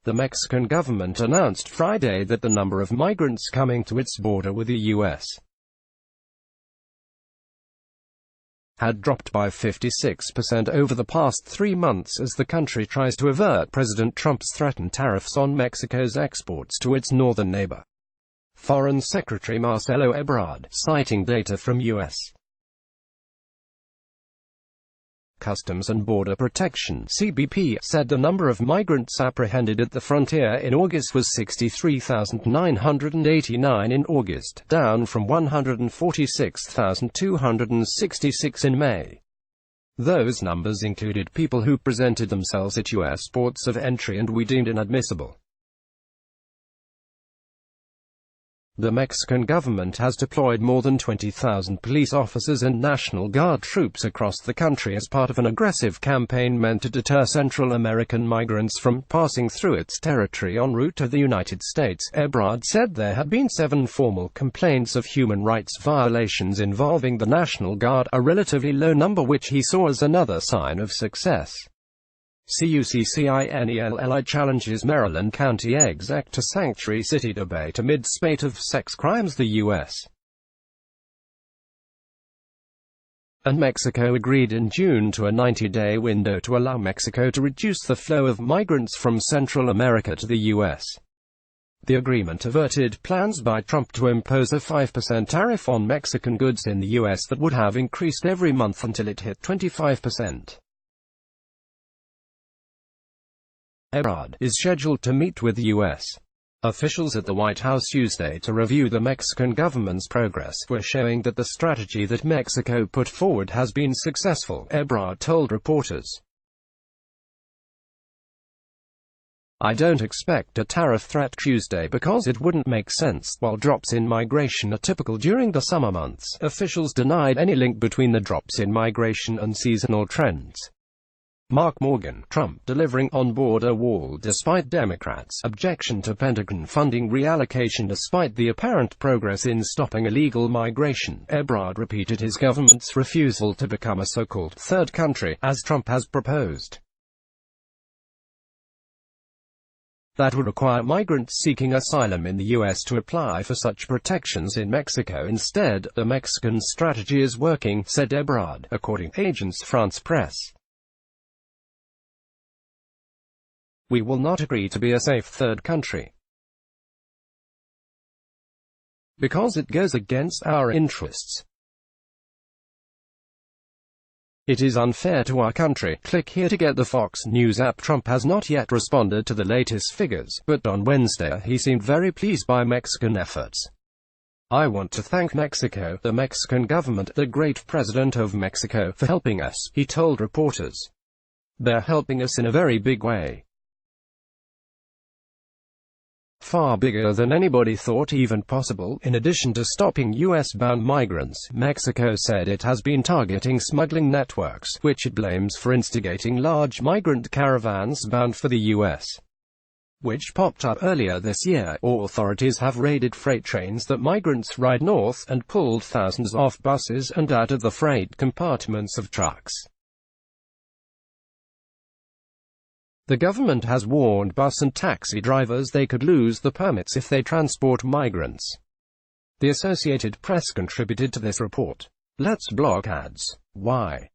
The Mexican government announced Friday that the number of migrants coming to its border with the U.S. had dropped by 56% over the past 3 months as the country tries to avert President Trump's threatened tariffs on Mexico's exports to its northern neighbor. Foreign Secretary Marcelo Ebrard, citing data from U.S. Customs and Border Protection (CBP), said the number of migrants apprehended at the frontier in August was 63,989 in August, down from 146,266 in May. Those numbers included people who presented themselves at U.S. ports of entry and we deemed inadmissible. The Mexican government has deployed more than 20,000 police officers and National Guard troops across the country as part of an aggressive campaign meant to deter Central American migrants from passing through its territory en route to the United States. Ebrard said there had been 7 formal complaints of human rights violations involving the National Guard, a relatively low number which he saw as another sign of success. CUCCINELLI challenges Maryland County Exec to sanctuary city debate amid spate of sex crimes. The U.S. and Mexico agreed in June to a 90-day window to allow Mexico to reduce the flow of migrants from Central America to the U.S. The agreement averted plans by Trump to impose a 5% tariff on Mexican goods in the U.S. that would have increased every month until it hit 25%. Ebrard is scheduled to meet with U.S. officials at the White House Tuesday to review the Mexican government's progress. We're showing that the strategy that Mexico put forward has been successful, Ebrard told reporters. I don't expect a tariff threat Tuesday because it wouldn't make sense. While drops in migration are typical during the summer months, officials denied any link between the drops in migration and seasonal trends. Mark Morgan, Trump delivering on-border wall despite Democrats' objection to Pentagon funding reallocation. Despite the apparent progress in stopping illegal migration, Ebrard repeated his government's refusal to become a so-called third country, as Trump has proposed. That would require migrants seeking asylum in the U.S. to apply for such protections in Mexico instead. The Mexican strategy is working, said Ebrard, according to Agence France-Presse. We will not agree to be a safe third country because it goes against our interests. It is unfair to our country. Click here to get the Fox News app. Trump has not yet responded to the latest figures, but on Wednesday he seemed very pleased by Mexican efforts. I want to thank Mexico, the Mexican government, the great president of Mexico, for helping us, he told reporters. They're helping us in a very big way. Far bigger than anybody thought even possible. In addition to stopping U.S.-bound migrants, Mexico said it has been targeting smuggling networks, which it blames for instigating large migrant caravans bound for the U.S., which popped up earlier this year. Authorities have raided freight trains that migrants ride north, and pulled thousands off buses and out of the freight compartments of trucks. The government has warned bus and taxi drivers they could lose the permits if they transport migrants. The Associated Press contributed to this report. Let's block ads. Why?